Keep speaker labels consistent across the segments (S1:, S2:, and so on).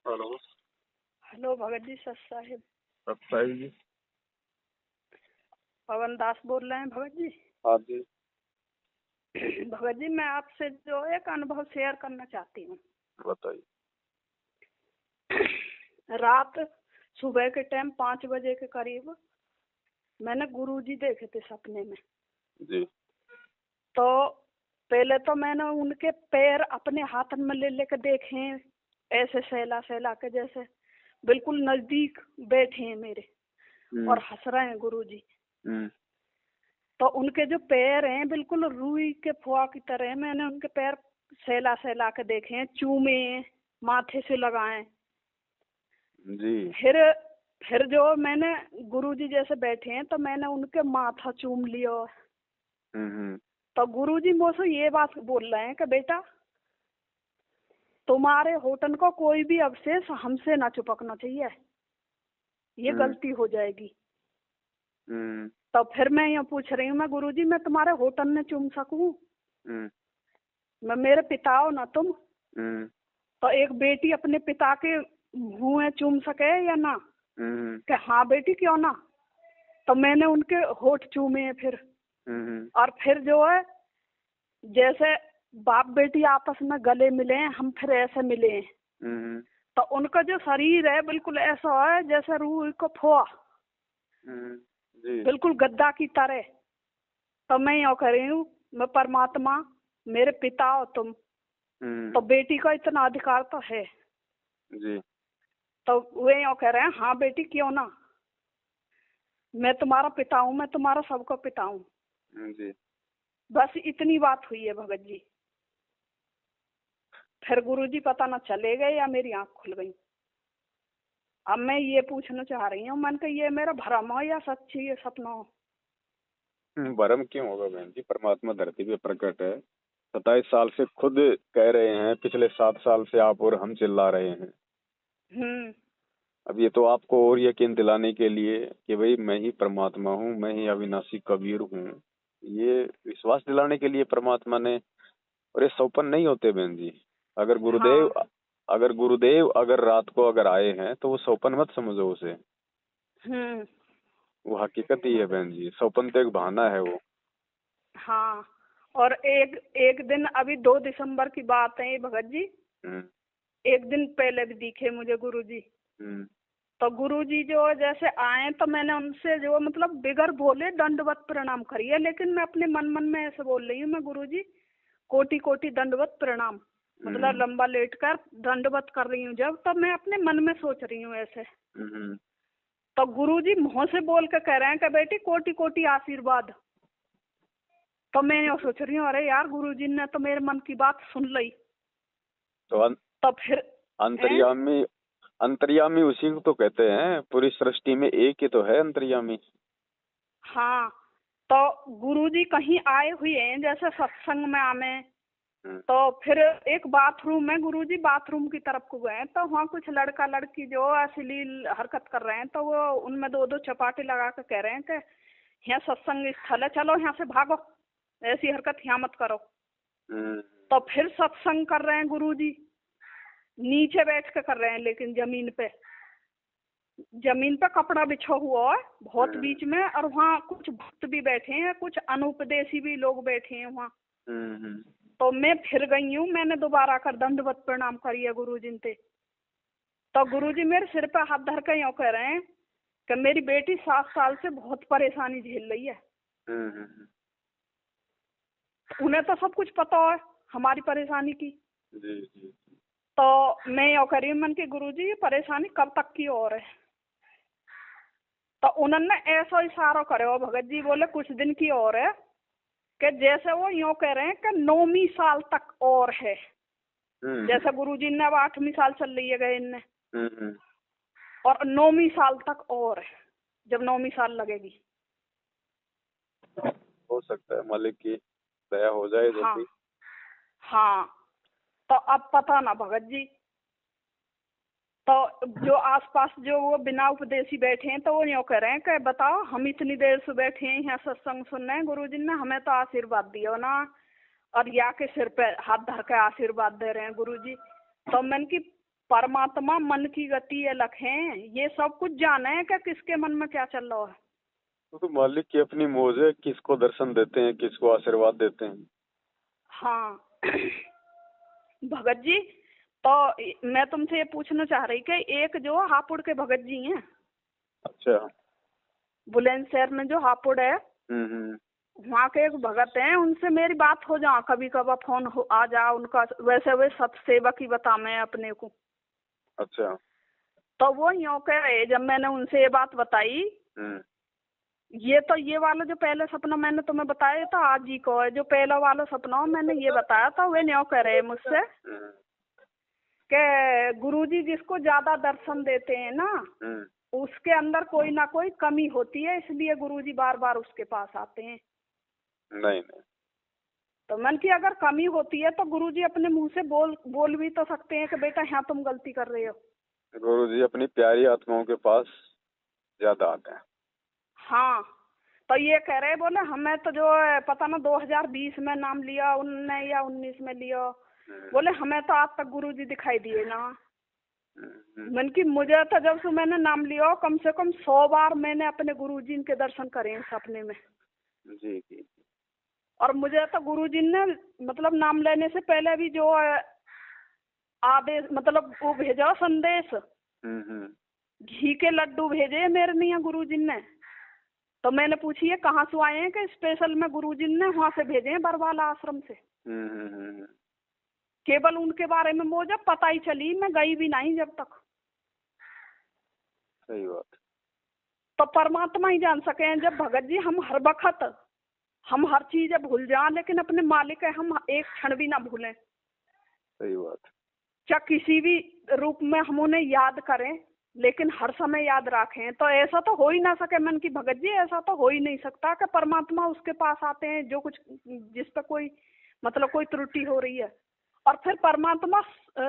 S1: Hello.
S2: Hello Bhagat ji सत साहिब।
S1: सत साहिब जी।
S2: पवन दास बोल रहे हैं भगत जी।
S1: हाँ जी।
S2: भगत जी मैं आपसे जो एक अनुभव शेयर करना चाहती हूँ।
S1: बताइए।
S2: रात सुबह के टाइम 5 बजे के करीब मैंने गुरुजी देखे थे सपने में
S1: जी।
S2: तो पहले तो मैंने उनके पैर अपने हाथ में ले लेकर देखे, ऐसे सहला सहला के जैसे बिल्कुल नजदीक बैठे हैं मेरे और हंस रहे हैं गुरुजी। तो उनके जो पैर हैं बिल्कुल रुई के फुआ की तरह, मैंने उनके पैर सहला सहला के देखे हैं, चूमे माथे से लगाए
S1: जी।
S2: फिर जो मैंने गुरुजी जैसे बैठे हैं तो मैंने उनके माथा चूम लिया। तो गुरुजी मुझसे ये बात बोल रहे हैं कि बेटा तुम्हारे होटल को कोई भी अवशेष हमसे ना चिपकना चाहिए, ये गलती हो जाएगी। तो फिर मैं ये पूछ रही हूँ, मैं गुरुजी मैं तुम्हारे होटल में चूम सकूं? मैं मेरे पिता हो ना तुम, तो एक बेटी अपने पिता के मुंह में चूम सके या ना? कि हाँ बेटी क्यों ना। तो मैंने उनके होठ चूमे हैं फिर। और फिर जो है जैसे बाप बेटी आपस में गले मिले हैं, हम फिर ऐसे मिले हैं। तो उनका जो शरीर है बिल्कुल ऐसा है जैसे रूह को फोआ, बिल्कुल गद्दा की तरह। तो मैं यो कह रही हूँ मैं परमात्मा, मेरे पिता हो तुम, तो बेटी का इतना अधिकार तो है
S1: जी।
S2: तो वे यो कह रहे हैं हाँ बेटी क्यों ना, मैं तुम्हारा पिता हूँ, मैं तुम्हारा सबका पिता हूँ।
S1: जी।
S2: बस इतनी बात हुई है भगत जी। फिर गुरुजी पता न चले गए या मेरी आंख खुल गई। अब मैं ये पूछना चाह रही हूँ मन का ये मेरा भ्रम हो या सच्ची ये सपना हो?
S1: भरम क्यों होगा बहन जी, परमात्मा धरती पे प्रकट है। 27 साल से खुद कह रहे हैं, पिछले 7 साल से आप और हम चिल्ला रहे हैं। अब ये तो आपको और यकीन दिलाने के लिए कि भाई मैं ही परमात्मा हूँ, मैं ही अविनाशी कबीर हूँ, ये विश्वास दिलाने के लिए परमात्मा ने। और ये सौपन नहीं होते बहन जी। अगर गुरुदेव अगर रात को अगर आए हैं तो वो सौपन मत समझो उसे। वो हकीकत ही है बहन जी, सौपन तो एक बहाना है वो।
S2: हाँ, और एक दिन अभी 2 दिसंबर की बात है भगत जी। एक दिन पहले भी दिखे मुझे गुरुजी। तो गुरुजी जो जैसे आए तो मैंने उनसे जो मतलब बिगर बोले दंडवत प्रणाम करिए, लेकिन मैं अपने मन में ऐसे बोल रही हूँ मैं गुरुजी कोटि कोटि दंडवत प्रणाम, मतलब लंबा लेट कर दंडवत कर रही हूँ जब, तब मैं अपने मन में सोच रही हूँ ऐसे। तो गुरुजी मुंह से बोल कर कह रहे हैं कि बेटी कोटि कोटि आशीर्वाद। तो मैं ये सोच रही हूँ अरे यार गुरुजी ने तो मेरे मन की बात सुन ली। तो फिर
S1: अंतर्यामी उसी को तो कहते हैं, पूरी सृष्टि में एक ही तो है अंतर्यामी।
S2: हाँ, तो गुरुजी कहीं आए हुए हैं जैसे सत्संग में आने, तो फिर एक बाथरूम में गुरुजी बाथरूम की तरफ को गए तो वहाँ कुछ लड़का लड़की जो अश्लील हरकत कर रहे हैं, तो वो उनमें 2-2 चपाटे लगा कर कह रहे हैं कि यहाँ सत्संग स्थल है, चलो यहाँ से भागो, ऐसी हरकत यहाँ मत करो। तो फिर सत्संग कर रहे हैं गुरुजी, नीचे बैठ के कर रहे हैं, लेकिन जमीन पे कपड़ा बिछा हुआ है बहुत बीच में, और वहाँ कुछ भक्त भी बैठे हैं, कुछ अनुपदेशी भी लोग बैठे हैं वहाँ। तो मैं फिर गई हूँ, मैंने दोबारा कर दंडवत प्रणाम करिए गुरुजी से। तो गुरुजी मेरे सिर पे हाथ धर के यूँ कह रहे हैं कि मेरी बेटी 7 साल से बहुत परेशानी झेल रही है। उन्हें तो सब कुछ पता है हमारी परेशानी की। तो मैं यूँ कह रही हूँ मन की गुरुजी ये परेशानी कब तक की और है? तो उन्होंने ऐसा इशारा करे भगत जी, बोले कुछ दिन की और है, कि जैसे वो यूँ कह रहे हैं कि 9वीं साल तक और है। जैसे गुरुजी ने अब 8वीं साल चल रही है गए इनने, और 9वीं साल तक और है, जब 9वीं साल लगेगी।
S1: हो सकता है मालिक की दया हो जाए जल्दी।
S2: हाँ, तो अब पता ना भगत जी, तो जो आसपास जो वो बिना उपदेशी बैठे हैं तो वो यूँ कह रहे हैं कि बताओ हम इतनी देर से बैठे हैं यहाँ सत्संग सुन रहे हैं, गुरुजी ने हमें तो आशीर्वाद दिया ना, और या के सिर पे हाथ धर के आशीर्वाद दे रहे हैं गुरुजी। तो मैंने की परमात्मा मन की गति अलग है, ये सब कुछ जाना है क्या किसके मन में क्या चल रहा है।
S1: तो मालिक की अपनी मौज है, किसको दर्शन देते हैं, किसको आशीर्वाद देते हैं।
S2: हाँ भगत जी, तो मैं तुमसे ये पूछना चाह रही कि एक जो हापुड़ के भगत जी हैं,
S1: अच्छा,
S2: बुलंदशहर में जो हापुड़ है, वहाँ के एक भगत हैं, उनसे मेरी बात हो जा, कभी कभार फोन हो आ जा उनका, वैसे वे सत्सेवक ही बता मैं अपने को।
S1: अच्छा,
S2: तो वो यूँ कह रहे, जब मैंने उनसे ये बात बताई, ये वाला जो पहले सपना मैंने तुम्हें बताया था आज ही को है, जो पहला वाला सपना मैंने ये बताया था, वे न्यों कह रहे मुझसे कि गुरुजी जिसको ज्यादा दर्शन देते हैं ना, उसके अंदर कोई ना कोई कमी होती है, इसलिए गुरुजी बार बार उसके पास आते हैं।
S1: नहीं,
S2: तो मन की अगर कमी होती है तो गुरुजी अपने मुंह से बोल भी तो सकते हैं कि बेटा यहाँ तुम गलती कर रहे हो।
S1: गुरुजी अपनी प्यारी आत्माओं के पास ज्यादा आते हैं।
S2: हाँ, तो ये कह रहे, बोले हमें तो जो पता ना 2020 में नाम लिया उनने या 19 में लिया, बोले हमें तो आज तक गुरुजी दिखाई दिए ना। मन की मुझे तो जब से मैंने नाम लिया कम से कम 100 बार मैंने अपने गुरुजी के दर्शन करे हैं सपने में।
S1: जी जी।
S2: और मुझे तो गुरुजी ने मतलब नाम लेने से पहले भी जो आदेश, मतलब वो भेजा संदेश, घी के लड्डू भेजे मेरे लिए गुरुजी ने। तो मैंने पूछी है कहाँ से आए हैं, कि स्पेशल में गुरुजी ने वहाँ से भेजे हैं, बरवाला आश्रम से। केवल उनके बारे में मुझे पता ही चली, मैं गई भी नहीं जब तक।
S1: सही बात।
S2: तो परमात्मा ही जान सके हैं। जब भगत जी हम हर वक्त हम हर चीज भूल जाएं, लेकिन अपने मालिक है हम एक क्षण भी ना भूलें।
S1: सही बात।
S2: चाहे किसी भी रूप में हम उन्हें याद करें, लेकिन हर समय याद रखें। तो ऐसा तो हो ही ना सके मन की भगत जी, ऐसा तो हो ही नहीं सकता कि परमात्मा उसके पास आते हैं जो कुछ जिस पर कोई मतलब कोई त्रुटि हो रही है, और फिर परमात्मा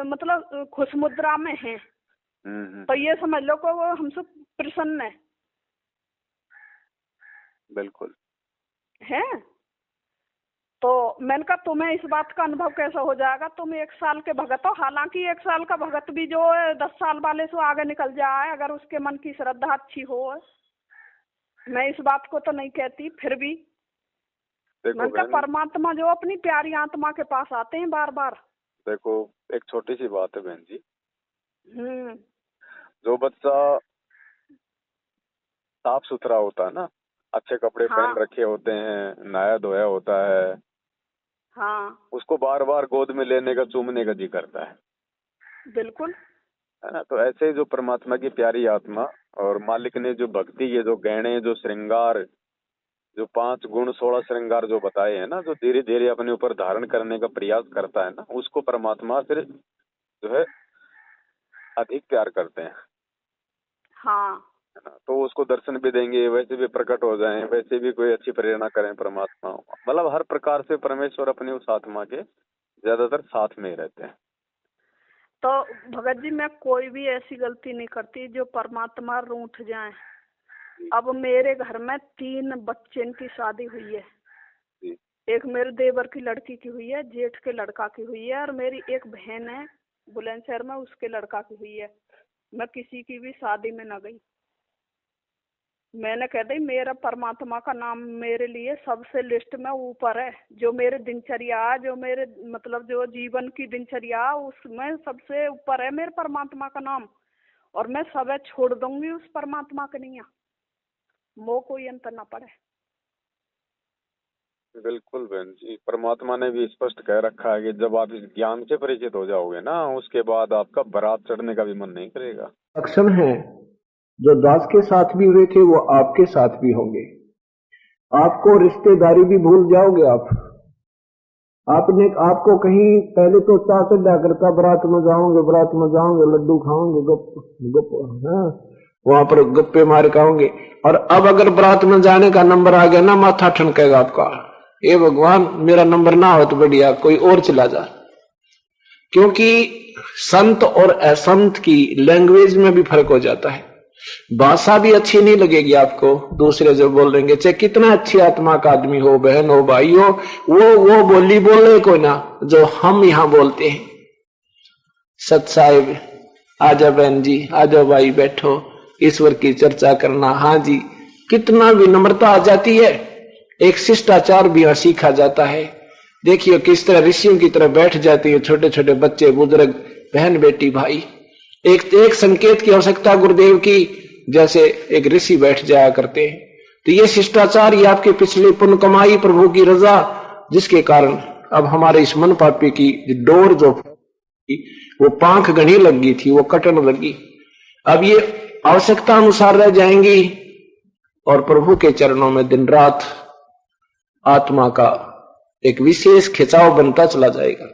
S2: मतलब खुश मुद्रा में है। तो ये समझ लो कि वो हमसे प्रसन्न है।
S1: बिल्कुल
S2: है। तो मैंने कहा तुम्हें इस बात का अनुभव कैसा हो जाएगा, तुम 1 साल के भगत हो। हालांकि 1 साल का भगत भी जो 10 साल वाले से आगे निकल जाए, अगर उसके मन की श्रद्धा अच्छी हो, मैं इस बात को तो नहीं कहती, फिर भी मैंने कहा परमात्मा जो अपनी प्यारी आत्मा के पास आते हैं बार बार।
S1: देखो एक छोटी सी बात है बहन जी, जो बच्चा साफ सुथरा होता है ना, अच्छे कपड़े पहन रखे होते हैं, नहाया धोया होता है, उसको बार बार गोद में लेने का, चूमने का जी करता है।
S2: बिल्कुल
S1: है ना। तो ऐसे ही जो परमात्मा की प्यारी आत्मा और मालिक ने जो भक्ति के जो गहने, जो श्रृंगार, जो 5 गुण 16 श्रृंगार जो बताए हैं ना, जो धीरे धीरे अपने ऊपर धारण करने का प्रयास करता है ना, उसको परमात्मा फिर जो है अधिक प्यार करते हैं। है ना। तो उसको दर्शन भी देंगे, वैसे भी प्रकट हो जाएं, वैसे भी कोई अच्छी प्रेरणा करें परमात्मा, मतलब हर प्रकार से परमेश्वर अपनी उस आत्मा के ज्यादातर साथ में ही रहते हैं।
S2: तो भगत जी मैं कोई भी ऐसी गलती नहीं करती जो परमात्मा रूठ जाए। अब मेरे घर में 3 बच्चे की शादी हुई है। एक मेरे देवर की लड़की की हुई है, जेठ के लड़का की हुई है, और मेरी एक बहन है बुलंदशहर में, उसके लड़का की हुई है। मैं किसी की भी शादी में न गई। मैंने कह दी मेरा परमात्मा का नाम मेरे लिए सबसे लिस्ट में ऊपर है। जो मेरे दिनचर्या, जो मेरे मतलब जो जीवन की दिनचर्या, उसमें सबसे ऊपर है मेरे परमात्मा का नाम। और मैं सब छोड़ दूंगी उस परमात्मा के लिए, मोह कोई अंतर ना पड़े।
S1: बिल्कुल बहन जी, परमात्मा ने भी स्पष्ट कह रखा है कि जब आप इस ज्ञान से परिचित हो जाओगे ना, उसके बाद आपका बारात चढ़ने का भी मन नहीं करेगा।
S3: अक्षम है जो दास के साथ भी हुए थे वो आपके साथ भी होंगे। आपको रिश्तेदारी भी भूल जाओगे आपको कहीं पहले तो चाह चढ़ा करता, बारात में जाओगे, लड्डू खाओगे, गप वहां पर गप्पे मार खाओगे। और अब अगर बारात में जाने का नंबर आ गया ना, माथा ठनकेगा आपका, ए भगवान मेरा नंबर ना हो तो बढ़िया कोई और चला जा। क्योंकि संत और असंत की लैंग्वेज में भी फर्क हो जाता है। भाषा भी अच्छी नहीं लगेगी आपको, दूसरे जो बोल देंगे, चाहे कितना अच्छी आत्मा का आदमी हो, बहन हो, भाई हो, वो बोली बोले कोई ना जो हम यहां बोलते हैं। सत साहिब आ जाओ बहन जी, आ जाओ भाई, बैठो, ईश्वर की चर्चा करना। हाँ जी, कितना विनम्रता आ जाती है, एक शिष्टाचार भी सीखा जाता है। देखिए किस तरह ऋषियों की तरह बैठ जाती है छोटे छोटे बच्चे, बुजुर्ग, बहन, बेटी, भाई। एक संकेत की आवश्यकता गुरुदेव की, जैसे एक ऋषि बैठ जाया करते हैं। तो ये शिष्टाचार, ये आपके पिछले पुण्य कमाई, प्रभु की रजा, जिसके कारण अब हमारे इस मन पापी की डोर जो वो पांख घनी लग गई थी, वो कटन लगी, अब ये आवश्यकता अनुसार रह जाएंगी और प्रभु के चरणों में दिन रात आत्मा का एक विशेष खिंचाव बनता चला जाएगा।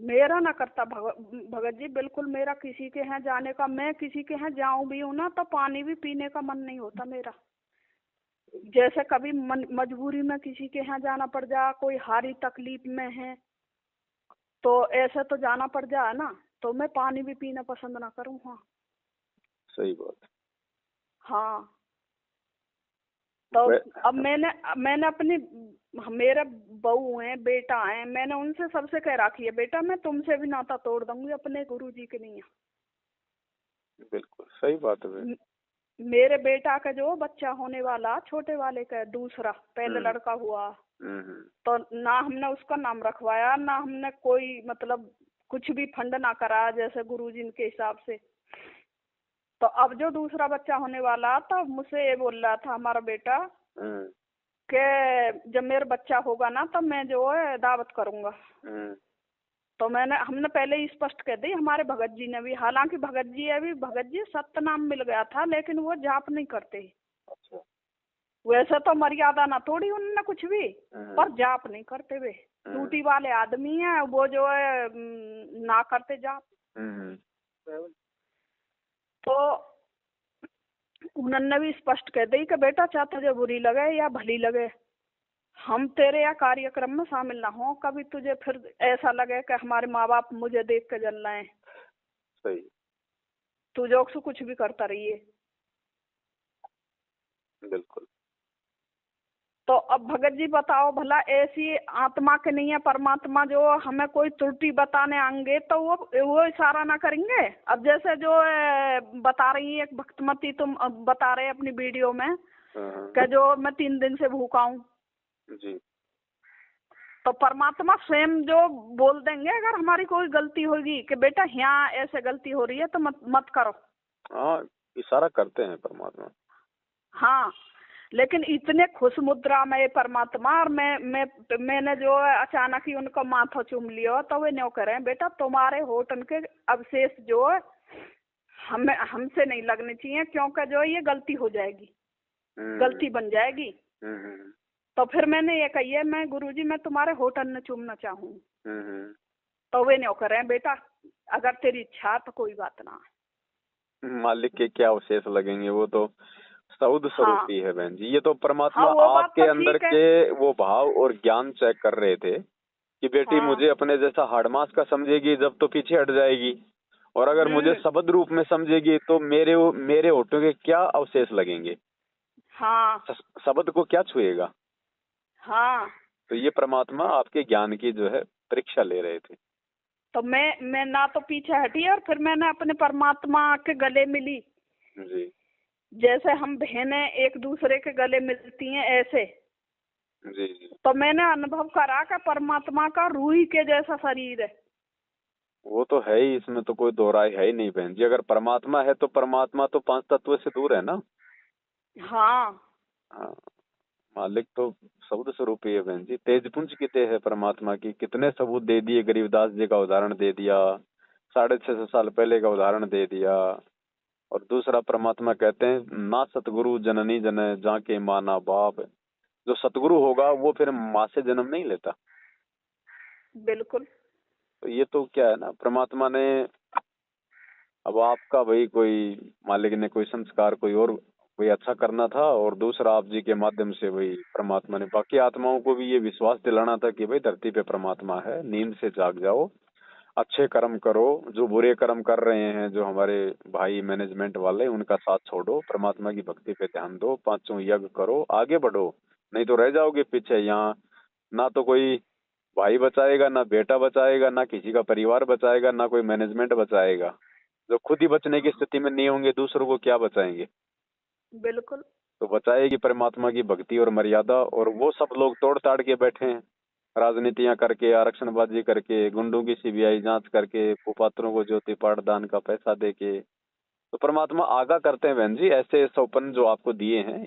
S2: मेरा ना करता भगत जी, बिल्कुल मेरा किसी के यहाँ जाने का, मैं किसी के यहाँ जाऊं भी हूं ना तो पानी भी पीने का मन नहीं होता मेरा। जैसे कभी मजबूरी में किसी के यहाँ जाना पड़ जा, कोई हारी तकलीफ में है तो ऐसा तो जाना पड़ जाए ना, तो मैं पानी भी पीना पसंद ना करूं। हाँ
S1: सही बात।
S2: हाँ, तो अब मैंने अपनी, मेरे बहू है, बेटा है, मैंने उनसे सबसे कह रखी है, बेटा मैं तुमसे भी नाता तोड़ दूंगी, अपने गुरुजी के नहीं।
S1: बिल्कुल सही बात है।
S2: मेरे बेटा का जो बच्चा होने वाला, छोटे वाले का दूसरा, पहले लड़का हुआ, तो ना हमने उसका नाम रखवाया, ना हमने कोई मतलब कुछ भी फंड ना करा जैसे गुरुजी के हिसाब से। तो अब जो दूसरा बच्चा होने वाला तो मुझसे ये बोल रहा था हमारा बेटा कि जब मेरा बच्चा होगा ना तो मैं जो है दावत करूंगा। तो हमने पहले ही स्पष्ट कह दी, हमारे भगत जी ने भी, हालांकि भगत जी सत्य नाम मिल गया था लेकिन वो जाप नहीं करते। अच्छा। वैसे तो मर्यादा ना तोड़ी उन्होंने कुछ भी, पर जाप नहीं करते, वे ड्यूटी वाले आदमी हैं, वो जो है ना करते जाप। तो उन्होंने भी स्पष्ट कह दी कि बेटा चाहे तुझे बुरी लगे या भली लगे, हम तेरे या कार्यक्रम में शामिल ना हो, कभी तुझे फिर ऐसा लगे कि हमारे माँ बाप मुझे देख के जल रहे हैं। सही। तू जो कुछ भी करता रहिए। बिल्कुल। तो अब भगत जी बताओ भला, ऐसी आत्मा के नहीं है परमात्मा जो हमें कोई त्रुटि बताने आएंगे तो वो इशारा ना करेंगे। अब जैसे जो बता रही है एक भक्तमती, तुम बता रहे अपनी वीडियो में कि जो मैं 3 दिन से भूखा हूँ जी, तो परमात्मा स्वयं जो बोल देंगे अगर हमारी कोई गलती होगी कि बेटा यहाँ ऐसे गलती हो रही है तो मत करो। हाँ, इशारा करते हैं परमात्मा। हाँ, लेकिन इतने खुश मुद्रा में परमात्मा, और मैंने जो अचानक ही उनका माथा चूम लिया तो वे न्यों करें, बेटा तुम्हारे होठन के अवशेष जो हमसे नहीं लगने चाहिए, क्योंकि जो ये गलती हो जाएगी, गलती बन जाएगी। तो फिर मैंने ये कही है, मैं गुरुजी मैं तुम्हारे होठन में चूमना चाहूँ। तो वे न्यों करें, बेटा अगर तेरी इच्छा तो कोई बात ना। मालिक के क्या अवशेष लगेंगे, वो तो सऊद स्वरूपी है बहन जी। ये तो परमात्मा आपके अंदर के वो भाव और ज्ञान चेक कर रहे थे कि बेटी मुझे अपने जैसा हाड़मास का समझेगी जब तो पीछे हट जाएगी, और अगर मुझे शब्द रूप में समझेगी तो मेरे होठों के क्या अवशेष लगेंगे। हाँ, शब्द को क्या छुएगा। हाँ, तो ये परमात्मा आपके ज्ञान की जो है परीक्षा ले रहे थे। तो मैं ना तो पीछे हटी और फिर मैंने अपने परमात्मा के गले मिली जी, जैसे हम बहनें एक दूसरे के गले मिलती हैं ऐसे जी जी। तो मैंने अनुभव करा कि परमात्मा का रूही के जैसा शरीर है। वो तो है ही, इसमें तो कोई दो राय है ही नहीं बहन जी। अगर परमात्मा है तो परमात्मा तो 5 तत्व से दूर है ना। हाँ हाँ, मालिक तो शब्द स्वरूप ही है बहन जी। तेजपुंज कितने है परमात्मा की, कितने सबूत दे दिए। गरीबदास जी का उदाहरण दे दिया, 650 साल पहले का उदाहरण दे दिया। और दूसरा परमात्मा कहते हैं ना सतगुरु जननी जने जाके माना बाप। जो सतगुरु होगा वो फिर माँ से जन्म नहीं लेता। बिल्कुल। तो ये तो क्या है ना, परमात्मा ने अब आपका भाई कोई मालिक ने कोई संस्कार कोई और कोई अच्छा करना था, और दूसरा आप जी के माध्यम से वही परमात्मा ने बाकी आत्माओं को भी ये विश्वास दिलाना था कि भाई धरती पे परमात्मा है, नींद से जाग जाओ, अच्छे कर्म करो, जो बुरे कर्म कर रहे हैं जो हमारे भाई मैनेजमेंट वाले उनका साथ छोड़ो, परमात्मा की भक्ति पे ध्यान दो, 5 यज्ञ करो, आगे बढ़ो, नहीं तो रह जाओगे पीछे। यहाँ ना तो कोई
S1: भाई बचाएगा, ना बेटा बचाएगा, ना किसी का परिवार बचाएगा, ना कोई मैनेजमेंट बचाएगा। जो खुद ही बचने की स्थिति में नहीं होंगे, दूसरों को क्या बचाएंगे?
S2: बिल्कुल।
S1: तो बचाएगी परमात्मा की भक्ति और मर्यादा। और वो सब लोग तोड़ ताड़ के बैठे हैं, राजनीतियां करके, आरक्षणबाजी करके, गुंडों की सीबीआई जांच करके, कुपात्रों को ज्योति पाठदान का पैसा देके। तो परमात्मा आगाह करते हैं बहन जी, ऐसे सौपन जो आपको दिए हैं,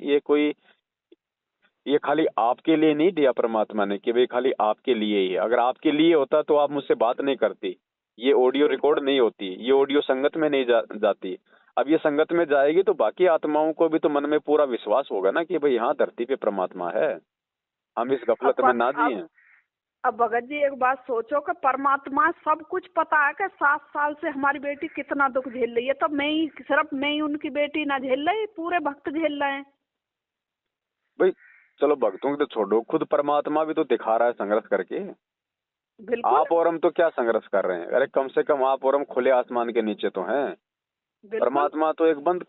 S1: ये खाली आपके लिए नहीं दिया परमात्मा ने कि भाई खाली आपके लिए ही है। अगर आपके लिए होता तो आप मुझसे बात नहीं करती, ये ऑडियो रिकॉर्ड नहीं होती, ये ऑडियो संगत में नहीं जाती। अब ये संगत में जाएगी तो बाकी आत्माओं को भी तो मन में पूरा विश्वास होगा ना कि भाई हाँ, धरती पे परमात्मा है, हम इस गफलत में ना जिए।
S2: अब भगत जी एक बात सोचो कि परमात्मा सब कुछ पता है कि 7 साल से हमारी बेटी कितना दुख झेल रही है, तब सिर्फ मैं ही उनकी बेटी ना झेल रही, पूरे भक्त झेल रहे हैं।
S1: भाई चलो भक्तों की तो छोड़ो, खुद परमात्मा भी तो दिखा रहा है संघर्ष करके।
S2: बिल्कुल।
S1: आप और हम तो क्या संघर्ष कर रहे हैं? अरे कम से कम आप और हम खुले आसमान के नीचे तो हैं। परमात्मा तो एक बंद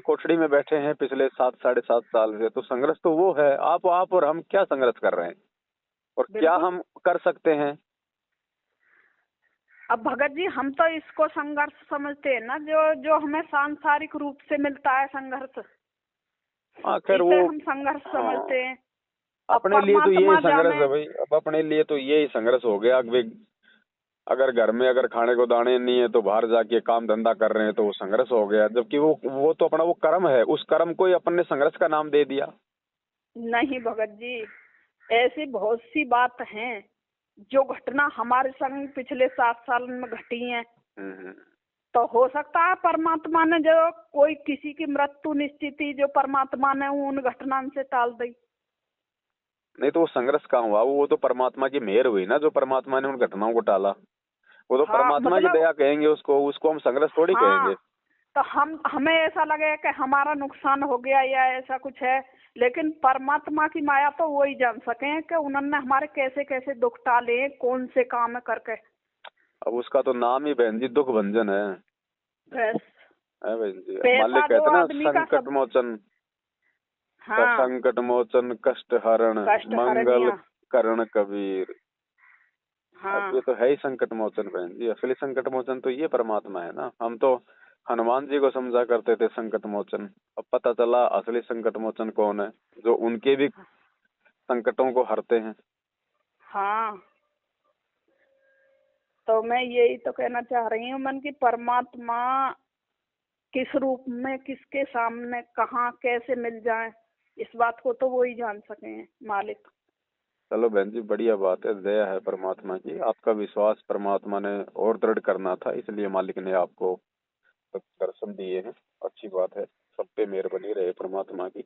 S1: कोठड़ी में बैठे हैं पिछले 7-7.5 साल से। तो संघर्ष तो वो है। आप और हम क्या संघर्ष कर रहे हैं और क्या हम कर सकते हैं?
S2: अब भगत जी हम तो इसको संघर्ष समझते हैं ना, जो हमें सांसारिक रूप से मिलता है संघर्ष,
S1: आखिर वो
S2: हम संघर्ष समझते हैं।
S1: अपने लिए तो यही संघर्ष है भाई। अब अपने लिए तो यही संघर्ष हो गया। अगर घर में अगर खाने को दाने नहीं है तो बाहर जाके काम धंधा कर रहे हैं तो वो संघर्ष हो गया। जबकि वो तो अपना वो कर्म है, उस कर्म को ही अपन ने संघर्ष का नाम दे दिया।
S2: नहीं भगत जी, ऐसी बहुत सी बात हैं जो घटना हमारे संग पिछले 7 साल में घटी हैं। तो हो सकता है परमात्मा ने जो कोई किसी की मृत्यु निश्चित थी, जो परमात्मा ने उन घटना से टाल दी।
S1: नहीं तो वो संघर्ष कहाँ हुआ? वो तो परमात्मा की मेहर हुई ना, जो परमात्मा ने उन घटनाओं को टाला। वो तो परमात्मा की दया कहेंगे उसको हम संघर्ष थोड़ी कहेंगे।
S2: तो हमें ऐसा लगे कि हमारा नुकसान हो गया या ऐसा कुछ है, लेकिन परमात्मा की माया तो वो ही जान सके कि उन्होंने हमारे कैसे कैसे दुख टाले, कौन से काम करके।
S1: अब उसका तो नाम ही बहन जी दुख भंजन है।
S2: बस
S1: है बहन जी, मालिक कहते ना संकट मोचन।
S2: हाँ,
S1: संकट मोचन कष्ट हरण मंगल करण कबीर।
S2: हाँ।
S1: अब ये तो है ही संकट मोचन बहन जी। असली संकट मोचन तो ये परमात्मा है ना। हम तो हनुमान जी को समझा करते थे संकट मोचन। अब पता चला असली संकट मोचन कौन है, जो उनके भी संकटों को हरते हैं।
S2: हाँ, तो मैं यही तो कहना चाह रही हूँ मन की परमात्मा किस रूप में किसके सामने कहाँ कैसे मिल जाए, इस बात को तो वो ही जान सके हैं मालिक।
S1: चलो बहन जी, बढ़िया बात है, दया है परमात्मा की। आपका विश्वास परमात्मा ने और दृढ़ करना था, इसलिए मालिक ने आपको दर्शन दिए हैं। अच्छी बात है, सब पे मेहर बनी रहे परमात्मा की।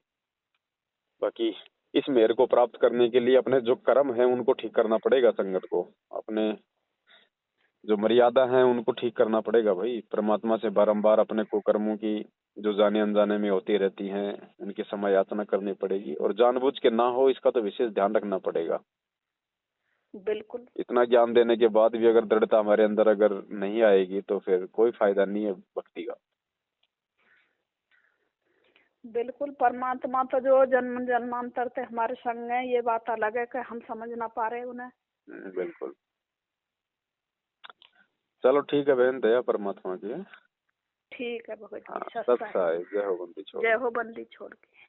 S1: बाकी इस मेहर को प्राप्त करने के लिए अपने जो कर्म है उनको ठीक करना पड़ेगा। संगत को अपने जो मर्यादा है उनको ठीक करना पड़ेगा भाई। परमात्मा से बारंबार अपने कुकर्मों की जो जाने अनजाने में होती रहती हैं उनकी समय याचना करनी पड़ेगी। और जानबूझ के ना हो इसका तो विशेष ध्यान रखना पड़ेगा।
S2: बिल्कुल।
S1: इतना ज्ञान देने के बाद भी अगर दृढ़ता हमारे अंदर अगर नहीं आएगी तो फिर कोई फायदा नहीं है भक्ति का।
S2: बिल्कुल, परमात्मा तो जो जन्म जन्मांतर से हमारे संग है, ये बात अलग है कि हम समझ ना पा रहे उन्हें।
S1: बिल्कुल। चलो ठीक है बहन, दया परमात्मा की है।
S2: ठीक है भगत जी।
S1: जय हो बंदी छोड़।
S2: जय हो बंदी छोड़ के।